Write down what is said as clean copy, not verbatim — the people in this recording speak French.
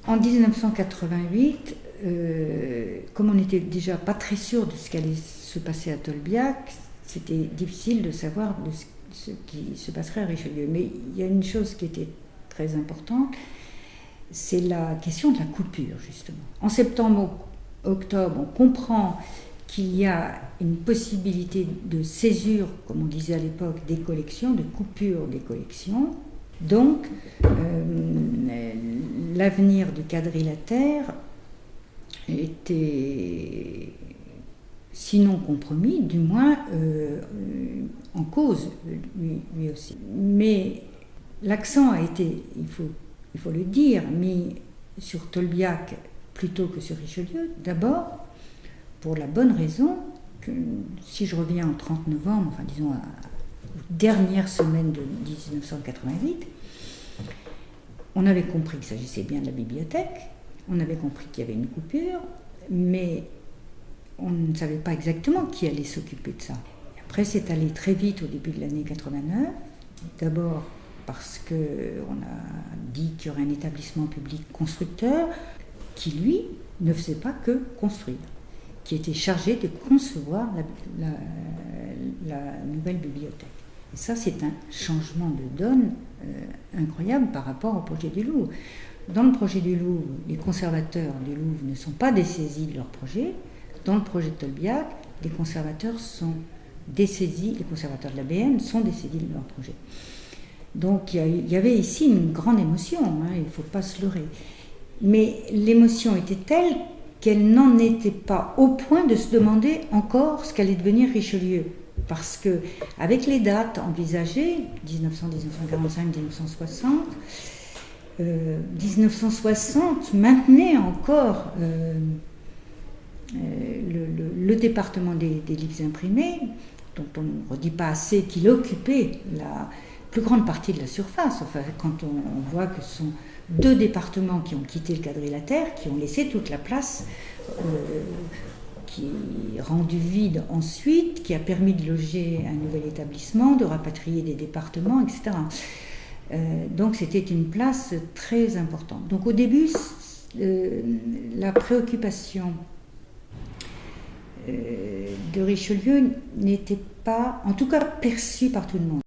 En 1988, comme on n'était déjà pas très sûr de ce qui allait se passer à Tolbiac, c'était difficile de savoir de ce qui se passerait à Richelieu. Mais il y a une chose qui était très importante, c'est la question de la coupure, justement. En septembre-octobre, on comprend qu'il y a une possibilité de césure, comme on disait à l'époque, des collections, de coupure des collections. Donc, l'avenir du quadrilatère était, sinon compromis, du moins en cause, lui aussi. Mais l'accent a été, il faut le dire, mis sur Tolbiac plutôt que sur Richelieu, d'abord pour la bonne raison que, si je reviens au 30 novembre, enfin disons aux dernières semaines de 1988, on avait compris qu'il s'agissait bien de la bibliothèque, on avait compris qu'il y avait une coupure, mais on ne savait pas exactement qui allait s'occuper de ça. Après, c'est allé très vite au début de l'année 89, d'abord parce qu'on a dit qu'il y aurait un établissement public constructeur qui, lui, ne faisait pas que construire, qui était chargé de concevoir la nouvelle bibliothèque. Et ça, c'est un changement de donne incroyable par rapport au projet du Louvre. Dans le projet du Louvre, les conservateurs du Louvre ne sont pas dessaisis de leur projet. Dans le projet de Tolbiac, les conservateurs sont dessaisis, les conservateurs de la BN sont dessaisis de leur projet. Donc il y avait ici une grande émotion, il ne faut pas se leurrer. Mais l'émotion était telle qu'elle n'en était pas au point de se demander encore ce qu'allait devenir Richelieu. Parce que, avec les dates envisagées, 1900, 1945, 1960, 1960 maintenait encore le département des livres imprimés, dont on ne redit pas assez qu'il occupait la plus grande partie de la surface. Enfin, quand on voit que ce sont deux départements qui ont quitté le quadrilatère, qui ont laissé toute la place qui est rendue vide ensuite, qui a permis de loger un nouvel établissement, de rapatrier des départements, etc. Donc c'était une place très importante. Donc au début, la préoccupation de Richelieu n'était pas, en tout cas, perçue par tout le monde.